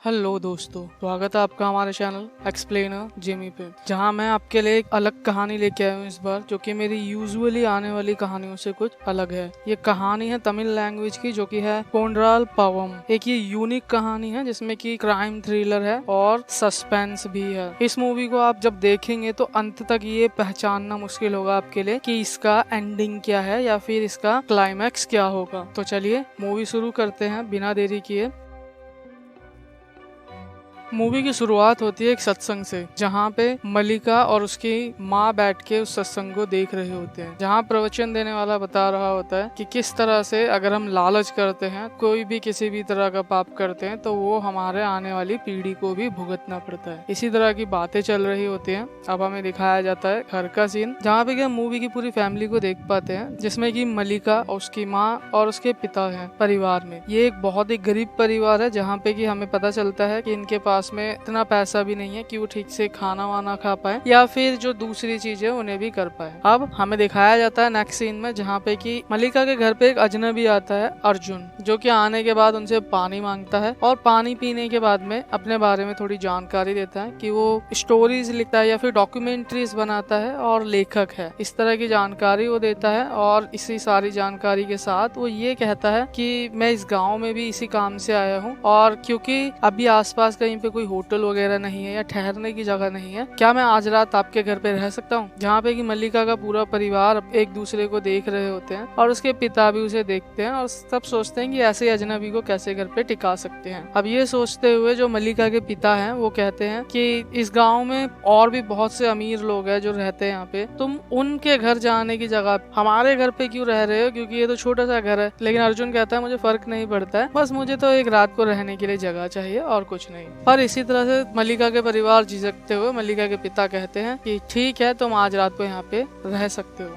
Hello दोस्तों, स्वागत है आपका हमारे चैनल एक्सप्लेनर जिमी पे, जहां मैं आपके लिए एक अलग कहानी लेके आया हूं इस बार, जो कि मेरी यूजुअली आने वाली कहानियों से कुछ अलग है। ये कहानी है तमिल लैंग्वेज की, जो कि है पोंड्राल पावम। एक ये यूनिक कहानी है जिसमें कि क्राइम थ्रिलर है और सस्पेंस भी है। इस मूवी को आप जब देखेंगे तो अंत तक ये पहचानना मुश्किल होगा आपके लिए कि इसका एंडिंग क्या है या फिर इसका क्लाइमैक्स क्या होगा। तो चलिए मूवी शुरू करते हैं बिना देरी किए। मूवी की शुरुआत होती है एक सत्संग से, जहाँ पे मलिका और उसकी माँ बैठ के उस सत्संग को देख रहे होते हैं, जहाँ प्रवचन देने वाला बता रहा होता है कि किस तरह से अगर हम लालच करते हैं, कोई भी किसी भी तरह का पाप करते हैं, तो वो हमारे आने वाली पीढ़ी को भी भुगतना पड़ता है। इसी तरह की बातें चल रही होती हैं। अब हमें दिखाया जाता है घर का सीन, जहाँ पे क्या मूवी की पूरी फैमिली को देख पाते हैं, जिसमें कि मलिका और उसकी माँ और उसके पिता हैं परिवार में। ये एक बहुत ही गरीब परिवार है, जहाँ पे कि हमें पता चलता है कि इनके पास में इतना पैसा भी नहीं है कि वो ठीक से खाना वाना खा पाए या फिर जो दूसरी चीजें उन्हें भी कर पाए। अब हमें दिखाया जाता है नेक्स्ट सीन में, जहाँ पे कि मलिका के घर पे एक अजनबी आता है अर्जुन, जो कि आने के बाद उनसे पानी मांगता है और पानी पीने के बाद में अपने बारे में थोड़ी जानकारी देता है कि वो स्टोरीज लिखता है या फिर डॉक्यूमेंट्रीज बनाता है और लेखक है। इस तरह की जानकारी वो देता है और इसी सारी जानकारी के साथ वो ये कहता है कि मैं इस गाँव में भी इसी काम से आया हूँ, और क्योंकि अभी आसपास कहीं पे कोई होटल वगैरह नहीं है या ठहरने की जगह नहीं है, क्या मैं आज रात आपके घर पे रह सकता हूँ। जहाँ पे कि मल्लिका का पूरा परिवार एक दूसरे को देख रहे होते हैं और उसके पिता भी उसे देखते हैं और सब सोचते हैं कि ऐसे अजनबी को कैसे घर पे टिका सकते हैं। अब ये सोचते हुए जो मल्लिका के पिता हैं वो कहते हैं कि इस गाँव में और भी बहुत से अमीर लोग हैं जो रहते हैं यहाँ पे, तुम उनके घर जाने की जगह हमारे घर पे क्यों रह रहे हो, क्योंकि ये तो छोटा सा घर है। लेकिन अर्जुन कहता है मुझे फर्क नहीं पड़ता है, बस मुझे तो एक रात को रहने के लिए जगह चाहिए और कुछ नहीं। पर इसी तरह से मल्लिका के परिवार झिझकते हुए मल्लिका के पिता कहते हैं कि ठीक है, तुम आज रात को यहाँ पे रह सकते हो।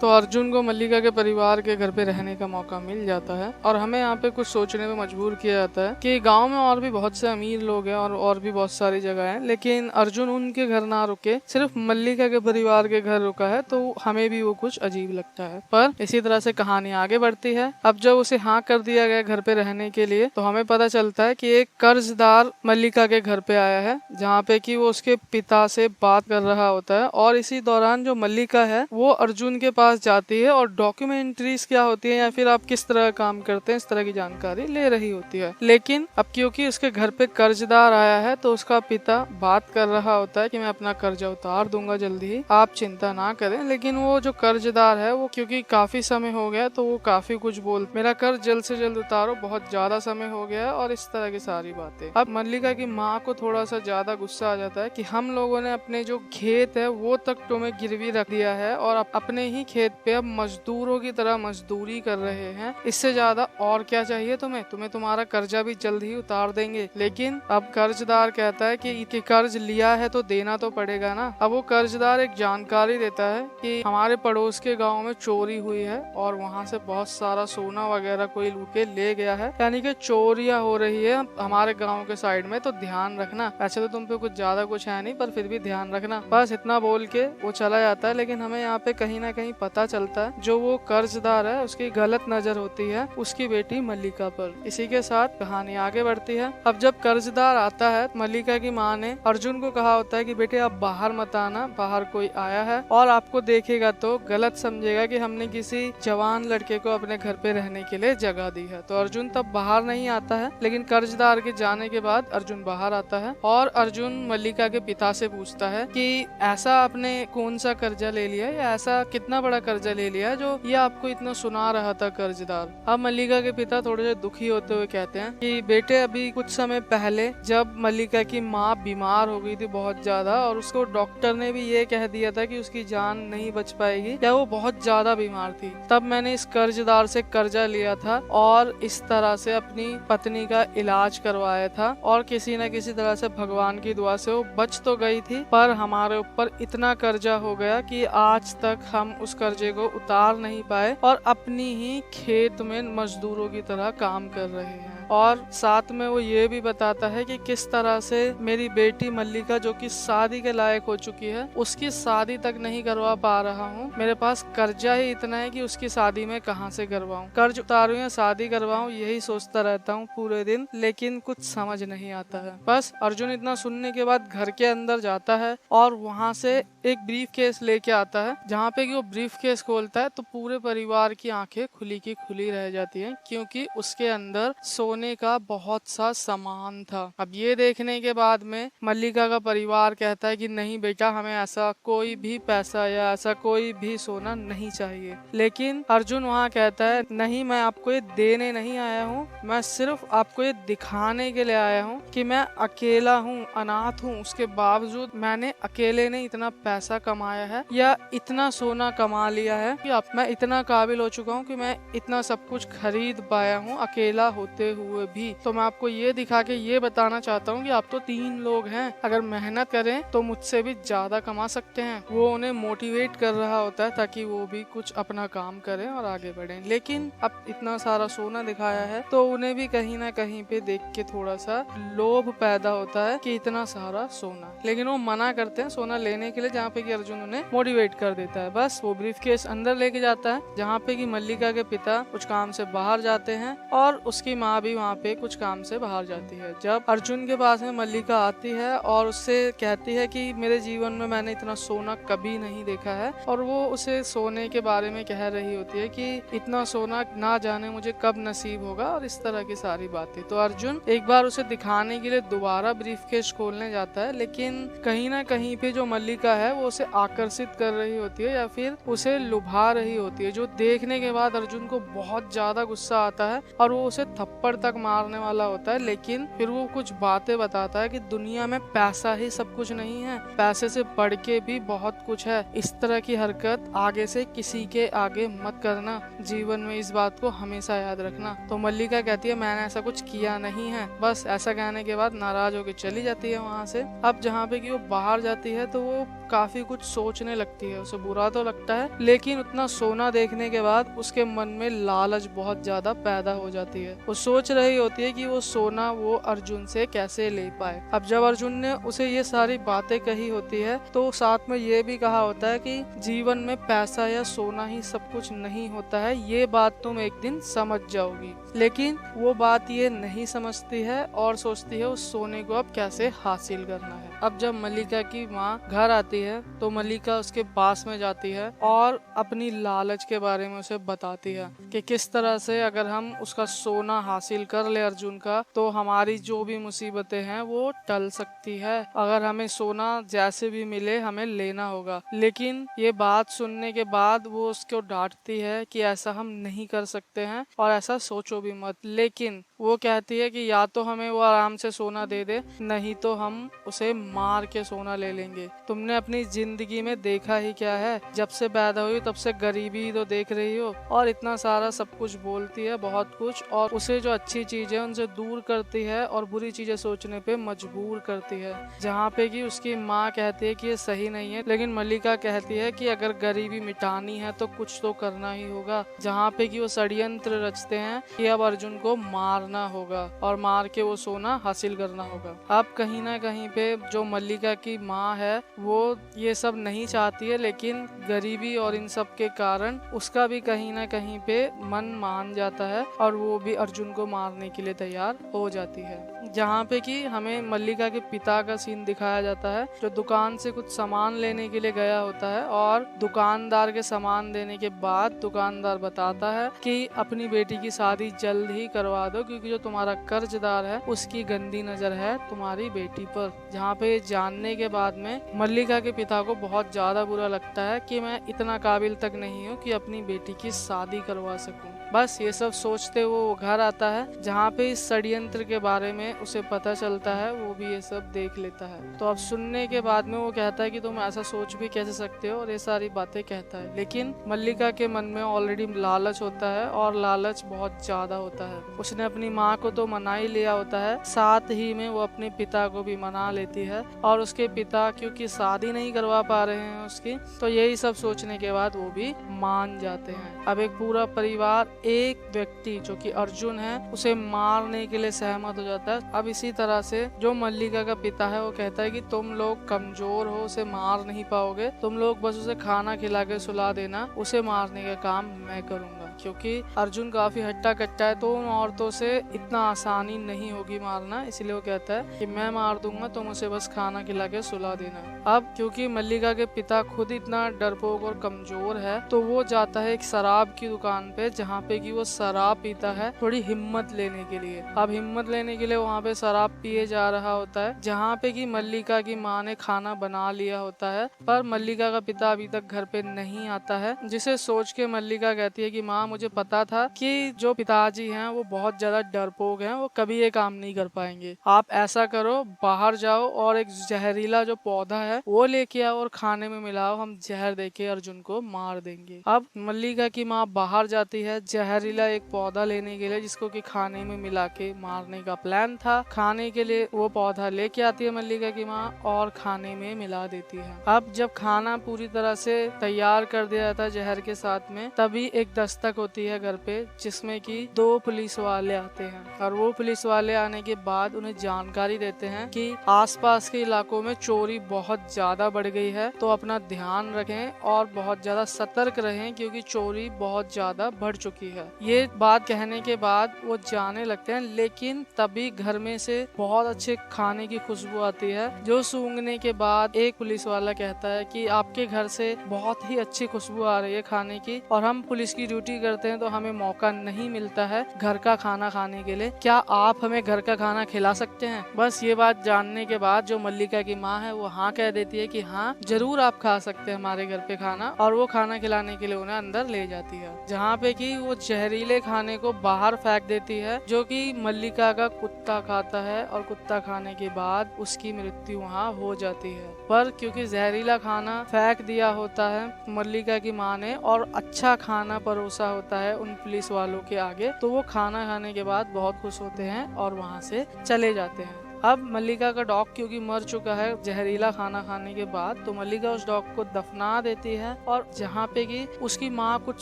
तो अर्जुन को मल्लिका के परिवार के घर पे रहने का मौका मिल जाता है और हमें यहाँ पे कुछ सोचने में मजबूर किया जाता है कि गांव में और भी बहुत से अमीर लोग हैं और भी बहुत सारी जगह हैं, लेकिन अर्जुन उनके घर ना रुके, सिर्फ मल्लिका के परिवार के घर रुका है, तो हमें भी वो कुछ अजीब लगता है। पर इसी तरह से कहानी आगे बढ़ती है। अब जब उसे हाँ कर दिया गया घर पे रहने के लिए, तो हमें पता चलता है कि एक कर्जदार मल्लिका के घर पे आया है, जहाँ पे कि वो उसके पिता से बात कर रहा होता है। और इसी दौरान जो मल्लिका है वो अर्जुन के पास जाती है और डॉक्यूमेंट्रीज क्या होती है या फिर आप किस तरह काम करते हैं इस तरह की जानकारी ले रही होती है। लेकिन अब क्योंकि उसके घर पे कर्जदार आया है, तो उसका पिता बात कर रहा होता है कि मैं अपना कर्जा उतार दूंगा जल्दी ही, आप चिंता ना करें। लेकिन वो जो कर्जदार है वो क्योंकि काफी समय हो गया, तो वो काफी कुछ बोल, मेरा कर्ज जल्द से जल्द उतारो, बहुत ज्यादा समय हो गया है, और इस तरह की सारी बातें। अब मल्लिका की माँ को थोड़ा सा ज्यादा गुस्सा आ जाता है कि हम लोगों ने अपने जो खेत है वो तक तुम्हें गिरवी रख दिया है और अपने ही खेत पे अब मजदूरों की तरह मजदूरी कर रहे हैं, इससे ज्यादा और क्या चाहिए तुम्हें तुम्हारा कर्जा भी जल्द ही उतार देंगे। लेकिन अब कर्जदार कहता है कि कर्ज लिया है तो देना तो पड़ेगा ना। अब वो कर्जदार एक जानकारी देता है कि हमारे पड़ोस के गांव में चोरी हुई है और वहां से बहुत सारा सोना वगैरह कोई लूट के ले गया है, यानी कि चोरियां हो रही है हमारे गाँव के साइड में, तो ध्यान रखना। वैसे तो तुम पे कुछ ज्यादा कुछ है नहीं, पर फिर भी ध्यान रखना। बस इतना बोल के वो चला जाता है। लेकिन हमें यहाँ पे कहीं ना कहीं पता चलता है जो वो कर्जदार है उसकी गलत नजर होती है उसकी बेटी मल्लिका पर। इसी के साथ कहानी आगे बढ़ती है। अब जब कर्जदार आता है, मल्लिका की माँ ने अर्जुन को कहा होता है कि बेटे आप बाहर मत आना, बाहर कोई आया है और आपको देखेगा तो गलत समझेगा कि हमने किसी जवान लड़के को अपने घर पे रहने के लिए जगह दी है। तो अर्जुन तब बाहर नहीं आता है, लेकिन कर्जदार के जाने के बाद अर्जुन बाहर आता है और अर्जुन मल्लिका के पिता से पूछता है कि ऐसा आपने कौन सा कर्जा ले लिया या ऐसा कितना बड़ा कर्जा ले लिया जो ये आपको इतना सुना रहा था कर्जदार। अब मल्लिका के पिता थोड़े से दुखी होते हुए कहते हैं कि बेटे अभी कुछ समय पहले जब मल्लिका की माँ बीमार हो गई थी बहुत ज्यादा, और उसको डॉक्टर ने भी ये कह दिया था कि उसकी जान नहीं बच पाएगी या वो बहुत ज्यादा बीमार थी, तब मैंने इस कर्जदार से कर्जा लिया था और इस तरह से अपनी पत्नी का इलाज करवाया था, और किसी न किसी तरह से भगवान की दुआ से वो बच तो गई थी, पर हमारे ऊपर इतना कर्जा हो गया कि आज तक हम उस कर्जे को उतार नहीं पाए और अपनी ही खेत में मजदूरों की तरह काम कर रहे हैं। और साथ में वो ये भी बताता है कि किस तरह से मेरी बेटी मल्लिका जो कि शादी के लायक हो चुकी है उसकी शादी तक नहीं करवा पा रहा हूँ। मेरे पास कर्जा ही इतना है कि उसकी शादी में कहाँ से करवाऊँ, कर्ज उतारूं या शादी करवाऊं, यही सोचता रहता हूँ पूरे दिन, लेकिन कुछ समझ नहीं आता है। बस अर्जुन इतना सुनने के बाद घर के अंदर जाता है और वहाँ से एक ब्रीफ केस लेके आता है, जहाँ पे कि वो ब्रीफ केस खोलता है तो पूरे परिवार की आंखें खुली की खुली रह जाती हैं, क्योंकि उसके अंदर सोने का बहुत सा सामान था। अब ये देखने के बाद में मल्लिका का परिवार कहता है कि नहीं बेटा, हमें ऐसा कोई भी पैसा या ऐसा कोई भी सोना नहीं चाहिए। लेकिन अर्जुन वहाँ कहता है नहीं, मैं आपको ये देने नहीं आया हूँ, मैं सिर्फ आपको ये दिखाने के लिए आया हूँ कि मैं अकेला हूँ, अनाथ हूँ, उसके बावजूद मैंने अकेले ने इतना पैसा कमाया है या इतना सोना कमा लिया है कि अब मैं इतना काबिल हो चुका हूँ कि मैं इतना सब कुछ खरीद पाया हूँ अकेला होते हुए भी। तो मैं आपको ये दिखा के ये बताना चाहता हूँ कि आप तो 3 लोग हैं, अगर मेहनत करें तो मुझसे भी ज्यादा कमा सकते हैं। वो उन्हें मोटिवेट कर रहा होता है ताकि वो भी कुछ अपना काम करें और आगे बढ़ें। लेकिन अब इतना सारा सोना दिखाया है तो उन्हें भी कहीं ना कहीं पे देख के थोड़ा सा लोभ पैदा होता है कि इतना सारा सोना, लेकिन वो मना करते हैं सोना लेने के लिए, जहाँ पे कि अर्जुन उन्हें मोटिवेट कर देता है। बस वो ब्रीफ केस अंदर लेके जाता है, जहाँ पे कि मल्लिका के पिता कुछ काम से बाहर जाते हैं और उसकी माँ भी वहाँ पे कुछ काम से बाहर जाती है। जब अर्जुन के पास में मल्लिका आती है और उससे कहती है कि मेरे जीवन में मैंने इतना सोना कभी नहीं देखा है, और वो उसे सोने के बारे में कह रही होती है कि इतना सोना ना जाने मुझे कब नसीब होगा और इस तरह की सारी बातें। तो अर्जुन एक बार उसे दिखाने के लिए दोबारा ब्रीफ केस खोलने जाता है, लेकिन कहीं ना कहीं पे जो मल्लिका है वो उसे आकर्षित कर रही होती है या फिर उसे लुभा रही होती है, जो देखने के बाद अर्जुन को बहुत ज्यादा गुस्सा आता है और वो उसे थप्पड़ तक मारने वाला होता है। लेकिन फिर वो कुछ बातें बताता है कि दुनिया में पैसा ही सब कुछ नहीं है, पैसे से बढ़ के भी बहुत कुछ है। इस तरह की हरकत आगे से किसी के आगे मत करना, जीवन में इस बात को हमेशा याद रखना। तो मल्लिका कहती है मैंने ऐसा कुछ किया नहीं है। बस ऐसा कहने के बाद नाराज होकर चली जाती है वहाँ से। अब जहाँ पे कि वो बाहर जाती है तो वो काफी कुछ सोचने लगती है, उसे बुरा तो लगता है, लेकिन उतना सोना देखने के बाद उसके मन में लालच बहुत ज्यादा पैदा हो जाती है। वो सोच रही होती है कि वो सोना वो अर्जुन से कैसे ले पाए। अब जब अर्जुन ने उसे ये सारी बातें कही होती है तो साथ में ये भी कहा होता है कि जीवन में पैसा या सोना ही सब कुछ नहीं होता है, ये बात तुम एक दिन समझ जाओगी। लेकिन वो बात ये नहीं समझती है और सोचती है उस सोने को अब कैसे हासिल करना है। अब जब मल्लिका की माँ घर आती है तो मल्लिका उसके पास में जाती है और अपनी लालच के बारे में उसे बताती है कि किस तरह से अगर हम उसका सोना हासिल कर ले अर्जुन का तो हमारी जो भी मुसीबतें हैं वो टल सकती है। अगर हमें सोना जैसे भी मिले हमें लेना होगा। लेकिन ये बात सुनने के बाद वो उसको डांटती है कि ऐसा हम नहीं कर सकते हैं और ऐसा सोचो भी मत। लेकिन वो कहती है कि या तो हमें वो आराम से सोना दे दे, नहीं तो हम उसे मार के सोना ले लेंगे। तुमने अपनी जिंदगी में देखा ही क्या है, जब से पैदा हुई तब से गरीबी ही तो देख रही हो, और इतना सारा सब कुछ बोलती है, बहुत कुछ, और उसे जो अच्छी चीजें उनसे दूर करती है और बुरी चीजें सोचने पे मजबूर करती है। जहाँ पे कि उसकी माँ कहती है कि ये सही नहीं है, लेकिन मल्लिका कहती है कि अगर गरीबी मिटानी है तो कुछ तो करना ही होगा। जहाँ पे कि वो षड्यंत्र रचते हैं कि अब अर्जुन को मारना होगा और मार के वो सोना हासिल करना होगा। अब कहीं ना कहीं पे जो मल्लिका की माँ है वो ये सब नहीं चाहती है, लेकिन गरीबी और इन सब के कारण उसका भी कहीं ना कहीं पे मन मान जाता है और वो भी अर्जुन को मारने के लिए तैयार हो जाती है। जहाँ पे कि हमें मल्लिका के पिता का सीन दिखाया जाता है, जो दुकान से कुछ सामान लेने के लिए गया होता है और दुकानदार के सामान देने के बाद दुकानदार बताता है कि अपनी बेटी की शादी जल्द ही करवा दो, क्योंकि जो तुम्हारा कर्जदार है उसकी गंदी नजर है तुम्हारी बेटी पर। जहाँ पे जानने के बाद में मल्लिका के पिता को बहुत ज्यादा बुरा लगता है कि मैं इतना काबिल तक नहीं हूँ कि अपनी बेटी की शादी करवा सकूं। बस ये सब सोचते हुए वो घर आता है, जहाँ पे इस षड्यंत्र के बारे में उसे पता चलता है, वो भी ये सब देख लेता है। तो अब सुनने के बाद में वो कहता है कि तुम ऐसा सोच भी कैसे सकते हो, और ये सारी बातें कहता है। लेकिन मल्लिका के मन में ऑलरेडी लालच होता है और लालच बहुत ज्यादा होता है। उसने अपनी माँ को तो मना ही लिया होता है, साथ ही में वो अपने पिता को भी मना लेती है, और उसके पिता क्योंकि शादी नहीं करवा पा रहे हैं उसकी, तो यही सब सोचने के बाद वो भी मान जाते हैं। अब एक पूरा परिवार एक व्यक्ति जो कि अर्जुन है उसे मारने के लिए सहमत हो जाता है। अब इसी तरह से जो मल्लिका का पिता है वो कहता है कि तुम लोग कमजोर हो, उसे मार नहीं पाओगे, तुम लोग बस उसे खाना खिला के सुला देना, उसे मारने का काम मैं करूंगा। क्योंकि अर्जुन काफी हट्टा कट्टा है तो उन औरतों से इतना आसानी नहीं होगी मारना, इसलिए वो कहता है कि मैं मार दूंगा, तुम उसे बस खाना खिला के सुला देना। अब क्योंकि मल्लिका के पिता खुद इतना डरपोक और कमजोर है तो वो जाता है एक शराब की दुकान पे, जहाँ पे कि वो शराब पीता है थोड़ी हिम्मत लेने के लिए। अब हिम्मत लेने के लिए वहाँ पे शराब पिए जा रहा होता है, जहाँ पे कि मल्लिका की माँ ने खाना बना लिया होता है, पर मल्लिका का पिता अभी तक घर पे नहीं आता है, जिसे सोच के मल्लिका कहती है कि माँ मुझे पता था कि जो पिताजी हैं वो बहुत ज्यादा डरपोक हैं, वो कभी ये काम नहीं कर पाएंगे। आप ऐसा करो, बाहर जाओ और एक जहरीला जो पौधा है वो लेके आओ और खाने में मिलाओ, हम जहर देके अर्जुन को मार देंगे। अब मल्लिका की माँ बाहर जाती है जहरीला एक पौधा लेने के लिए, जिसको कि खाने में मिला के मारने का प्लान था। खाने के लिए वो पौधा लेके आती है मल्लिका की माँ और खाने में मिला देती है। अब जब खाना पूरी तरह से तैयार कर दिया जाता है जहर के साथ में, तभी एक दस्तक होती है घर पे, जिसमें कि 2 पुलिस वाले आते हैं और वो पुलिस वाले आने के बाद उन्हें जानकारी देते हैं कि आसपास के इलाकों में चोरी बहुत ज्यादा बढ़ गई है, तो अपना ध्यान रखें और बहुत ज्यादा सतर्क रहें क्योंकि चोरी बहुत ज्यादा बढ़ चुकी है। ये बात कहने के बाद वो जाने लगते हैं, लेकिन तभी घर में से बहुत अच्छे खाने की खुशबू आती है, जो सूंघने के बाद एक पुलिस वाला कहता है कि आपके घर से बहुत ही अच्छी खुशबू आ रही है खाने की, और हम पुलिस की ड्यूटी करते हैं तो हमें मौका नहीं मिलता है घर का खाना खाने के लिए, क्या आप हमें घर का खाना खिला सकते हैं? बस ये बात जानने के बाद जो मल्लिका की माँ है वो हाँ कह देती है कि हाँ जरूर आप खा सकते हैं हमारे घर पे खाना, और वो खाना खिलाने के लिए उन्हें अंदर ले जाती है, जहाँ पे कि वो जहरीले खाने को बाहर फेंक देती है, जो कि मल्लिका का कुत्ता खाता है और कुत्ता खाने के बाद उसकी मृत्यु वहाँ हो जाती है। पर क्योंकि जहरीला खाना फेंक दिया होता है मल्लिका की माँ ने और अच्छा खाना परोसा होता है उन पुलिस वालों के आगे, तो वो खाना खाने के बाद बहुत खुश होते हैं और वहाँ से चले जाते हैं। अब मल्लिका का डॉग क्योंकि मर चुका है जहरीला खाना खाने के बाद, तो मल्लिका उस डॉग को दफना देती है, और जहाँ पे कि उसकी माँ कुछ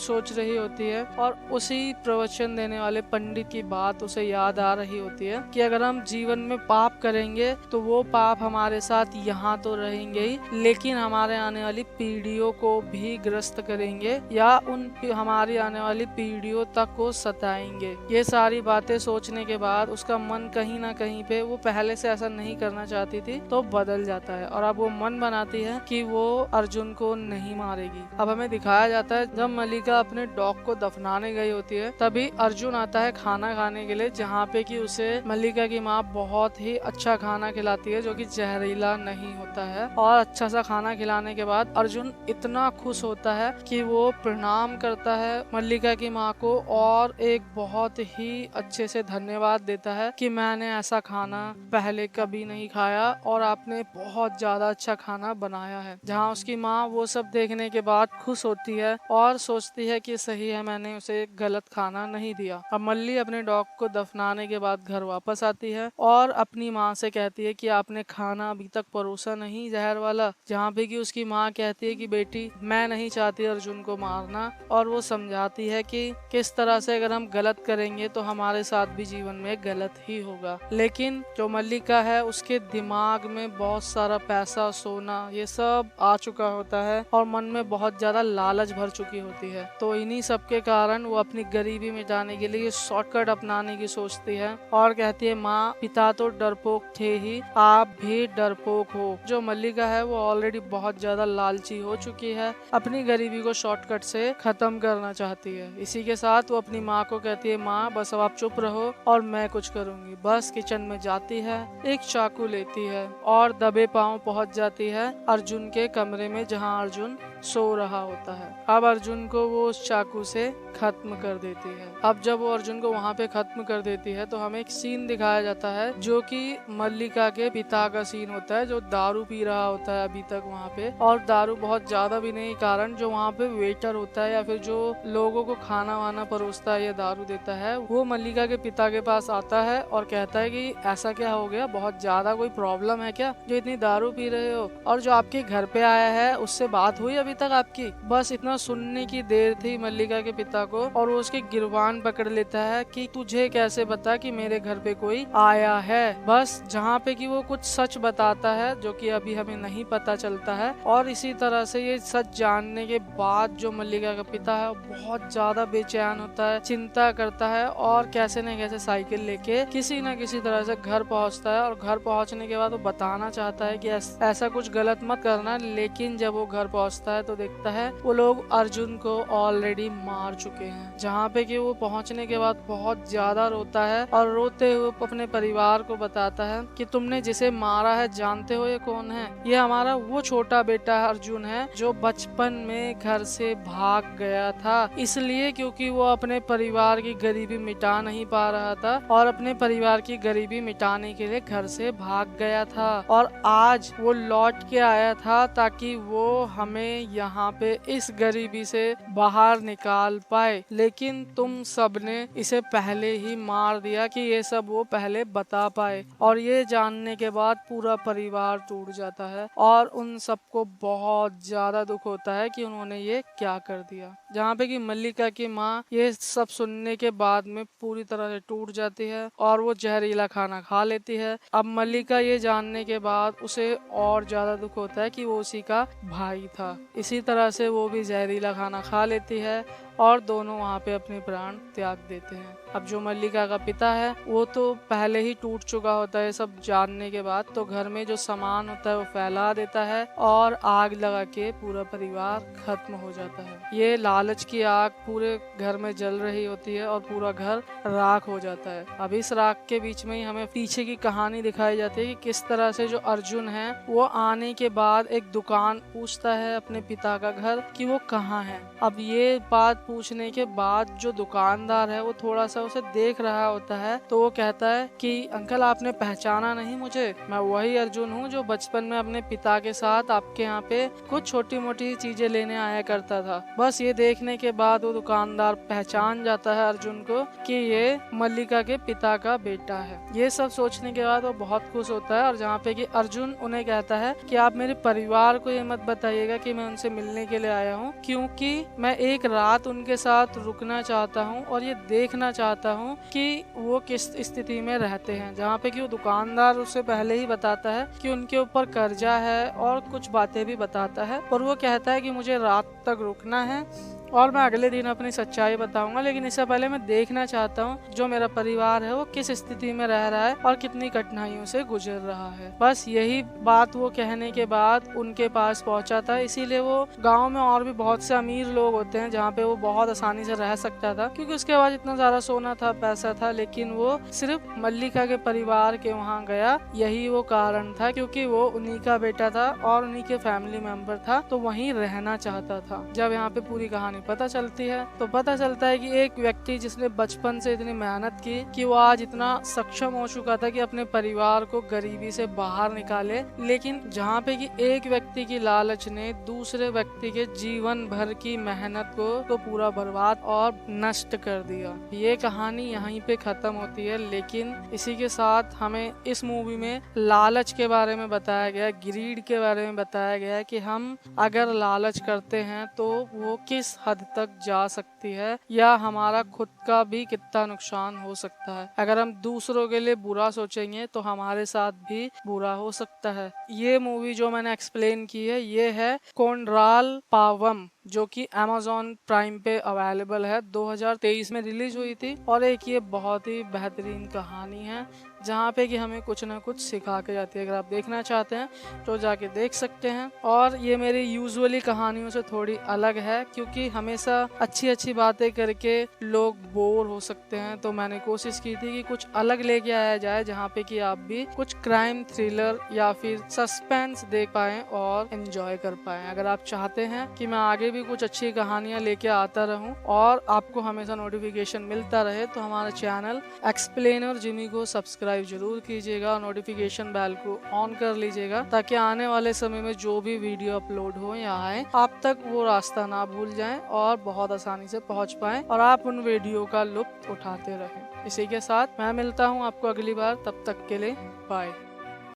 सोच रही होती है और उसी प्रवचन देने वाले पंडित की बात उसे याद आ रही होती है कि अगर हम जीवन में पाप करेंगे तो वो पाप हमारे साथ यहाँ तो रहेंगे ही, लेकिन हमारे आने वाली पीढ़ियों को भी ग्रस्त करेंगे या उन हमारी आने वाली पीढ़ियों तक को सताएंगे। ये सारी बातें सोचने के बाद उसका मन कहीं ना कहीं पे, वो पहले से ऐसा नहीं करना चाहती थी तो बदल जाता है, और अब वो मन बनाती है कि वो अर्जुन को नहीं मारेगी। अब हमें दिखाया जाता है जब मल्लिका अपने डॉग को दफनाने गई होती है तभी अर्जुन आता है खाना खाने के लिए, जहाँ पे कि उसे मल्लिका की माँ बहुत ही अच्छा खाना खिलाती है जो कि जहरीला नहीं होता है, और अच्छा सा खाना खिलाने के बाद अर्जुन इतना खुश होता है कि वो प्रणाम करता है मल्लिका की माँ को और एक बहुत ही अच्छे से धन्यवाद देता है कि मैंने ऐसा खाना पहले कभी नहीं खाया और आपने बहुत ज्यादा अच्छा खाना बनाया है। जहाँ उसकी माँ वो सब देखने के बाद खुश होती है और सोचती है कि सही है, मैंने उसे गलत खाना नहीं दिया। अब मल्ली अपने डॉग को दफनाने के बाद घर वापस आती है और अपनी माँ से कहती है कि आपने खाना अभी तक परोसा नहीं जहर वाला, जहाँ पे कि उसकी माँ कहती है कि बेटी मैं नहीं चाहती अर्जुन को मारना, और वो समझाती है कि किस तरह से अगर हम गलत करेंगे तो हमारे साथ भी जीवन में गलत ही होगा। लेकिन जो मल्लिका है उसके दिमाग में बहुत सारा पैसा, सोना, ये सब आ चुका होता है और मन में बहुत ज्यादा लालच भर चुकी होती है, तो इन्हीं सब के कारण वो अपनी गरीबी मिटाने के लिए शॉर्टकट अपनाने की सोचती है और कहती है माँ पिता तो डरपोक थे ही, आप भी डरपोक हो। जो मल्लिका है वो ऑलरेडी बहुत ज्यादा लालची हो चुकी है, अपनी गरीबी को शॉर्टकट से खत्म करना चाहती है। इसी के साथ वो अपनी माँ को कहती है माँ बस अब आप चुप रहो और मैं कुछ करूंगी। बस किचन में जाती है, एक चाकू लेती है और दबे पांव पहुंच जाती है अर्जुन के कमरे में जहां अर्जुन सो रहा होता है। अब अर्जुन को वो उस चाकू से खत्म कर देती है। अब जब वो अर्जुन को वहाँ पे खत्म कर देती है तो हमें एक सीन दिखाया जाता है जो कि मल्लिका के पिता का सीन होता है, जो दारू पी रहा होता है अभी तक वहाँ पे, और दारू बहुत ज्यादा भी नहीं, कारण जो वहाँ पे वेटर होता है या फिर जो लोगों को खाना वाना परोसता है या दारू देता है, वो मल्लिका के पिता के पास आता है और कहता है कि ऐसा क्या हो गया, बहुत ज्यादा कोई प्रॉब्लम है क्या जो इतनी दारू पी रहे हो, और जो आपके घर पे आया है उससे बात हुई अभी तक आपकी? बस इतना सुनने की देर थी मल्लिका के पिता को, और वो उसकी गिरबान पकड़ लेता है कि तुझे कैसे पता कि मेरे घर पे कोई आया है। बस जहाँ पे कि वो कुछ सच बताता है जो कि अभी हमें नहीं पता चलता है, और इसी तरह से ये सच जानने के बाद जो मल्लिका का पिता है बहुत ज्यादा बेचैन होता है, चिंता करता है, और कैसे न कैसे साइकिल लेके किसी न किसी तरह से घर पहुंचता है। और घर पहुंचने के बाद वो बताना चाहता है कि ऐसा कुछ गलत मत करना, लेकिन जब वो घर पहुंचता है तो देखता है वो लोग अर्जुन को ऑलरेडी मार चुके हैं। जहाँ पे कि वो पहुंचने के बाद बहुत ज्यादा रोता है, और रोते हुए अपने परिवार को बताता है कि तुमने जिसे मारा है जानते हो ये कौन है? ये हमारा वो छोटा बेटा अर्जुन है जो बचपन में घर से भाग गया था, इसलिए क्योंकि वो अपने परिवार की गरीबी मिटा नहीं पा रहा था, और अपने परिवार की गरीबी मिटाने के लिए घर से भाग गया था, और आज वो लौट के आया था ताकि वो हमें यहाँ पे इस गरीबी से बाहर निकाल पाए। लेकिन तुम सबने इसे पहले ही मार दिया कि ये सब वो पहले बता पाए। और ये जानने के बाद पूरा परिवार टूट जाता है, और उन सबको बहुत ज्यादा दुख होता है कि उन्होंने ये क्या कर दिया। जहाँ पे कि मल्लिका की माँ ये सब सुनने के बाद में पूरी तरह से टूट जाती है, और वो जहरीला खाना खा लेती है। अब मल्लिका ये जानने के बाद उसे और ज्यादा दुख होता है कि वो उसी का भाई था। इसी तरह से वो भी जहरीला खाना खा लेती है, और दोनों वहाँ पे अपने प्राण त्याग देते हैं। अब जो मल्लिका का पिता है वो तो पहले ही टूट चुका होता है सब जानने के बाद, तो घर में जो सामान होता है वो फैला देता है, और आग लगा के पूरा परिवार खत्म हो जाता है। ये लालच की आग पूरे घर में जल रही होती है, और पूरा घर राख हो जाता है। अब इस राख के बीच में ही हमें पीछे की कहानी दिखाई जाती है कि किस तरह से जो अर्जुन है वो आने के बाद एक दुकान पूछता है अपने पिता का घर कि वो कहाँ है। अब ये बात पूछने के बाद जो दुकानदार है वो थोड़ा सा उसे देख रहा होता है, तो वो कहता है कि अंकल आपने पहचाना नहीं मुझे? मैं वही अर्जुन हूँ जो बचपन में अपने पिता के साथ आपके यहाँ पे कुछ छोटी मोटी चीजें लेने आया करता था। बस ये देखने के बाद वो दुकानदार पहचान जाता है अर्जुन को कि ये मल्लिका के पिता का बेटा है। ये सब सोचने के बाद वो बहुत खुश होता है, और जहाँ पे कि अर्जुन उन्हें कहता है कि आप मेरे परिवार को ये मत बताइएगा कि मैं उनसे मिलने के लिए आया हूँ, क्योंकि मैं एक रात उनके साथ रुकना चाहता हूँ और ये देखना चाहता हूँ कि वो किस स्थिति में रहते हैं। जहाँ पे कि वो दुकानदार उससे पहले ही बताता है कि उनके ऊपर कर्जा है और कुछ बातें भी बताता है, और वो कहता है कि मुझे रात तक रुकना है और मैं अगले दिन अपनी सच्चाई बताऊंगा, लेकिन इससे पहले मैं देखना चाहता हूँ जो मेरा परिवार है वो किस स्थिति में रह रहा है और कितनी कठिनाइयों से गुजर रहा है। बस यही बात वो कहने के बाद उनके पास पहुंचा था। इसीलिए वो गांव में और भी बहुत से अमीर लोग होते हैं जहाँ पे वो बहुत आसानी से रह सकता था, क्योंकि उसके पास इतना ज्यादा सोना था, पैसा था, लेकिन वो सिर्फ मल्लिका के परिवार के वहाँ गया। यही वो कारण था, क्योंकि वो उन्हीं का बेटा था और उन्हीं के फैमिली मेंबर था, तो वहीं रहना चाहता था। जब यहाँ पे पूरी कहानी पता चलती है तो पता चलता है कि एक व्यक्ति जिसने बचपन से इतनी मेहनत की कि वो आज इतना सक्षम हो चुका था कि अपने परिवार को गरीबी से बाहर निकाले, लेकिन जहाँ पे कि एक व्यक्ति की लालच ने दूसरे व्यक्ति के जीवन भर की मेहनत को तो पूरा बर्बाद और नष्ट कर दिया। ये कहानी यहीं पे खत्म होती है, लेकिन इसी के साथ हमें इस मूवी में लालच के बारे में बताया गया, ग्रीड के बारे में बताया गया है कि हम अगर लालच करते हैं तो वो किस हद तक जा सकती है, या हमारा खुद का भी कितना नुकसान हो सकता है। अगर हम दूसरों के लिए बुरा सोचेंगे तो हमारे साथ भी बुरा हो सकता है। ये मूवी जो मैंने एक्सप्लेन की है ये है कोंड्राल पावम, जो कि Amazon प्राइम पे अवेलेबल है। 2023 में रिलीज हुई थी, और एक ये बहुत ही बेहतरीन कहानी है जहाँ पे कि हमें कुछ ना कुछ सिखा के जाती है। अगर आप देखना चाहते हैं तो जाके देख सकते हैं। और ये मेरी यूजुअली कहानियों से थोड़ी अलग है, क्योंकि हमेशा अच्छी अच्छी बातें करके लोग बोर हो सकते हैं, तो मैंने कोशिश की थी कि कुछ अलग लेके आया जाए जहाँ पे कि आप भी कुछ क्राइम थ्रिलर या फिर सस्पेंस देख पाएं और एंजॉय कर पाएं। अगर आप चाहते हैं कि मैं आगे भी कुछ अच्छी कहानियां लेके आता रहूं और आपको हमेशा नोटिफिकेशन मिलता रहे, तो हमारा चैनल एक्सप्लेनर जिमी को सब्सक्राइब जरूर कीजिएगा और नोटिफिकेशन बेल को ऑन कर लीजिएगा, ताकि आने वाले समय में जो भी वीडियो अपलोड हो या आए आप तक वो रास्ता ना भूल जाएं और बहुत आसानी से पहुंच पाएं और आप उन वीडियो का लुत्फ उठाते रहें। इसी के साथ मैं मिलता हूं आपको अगली बार, तब तक के लिए बाय।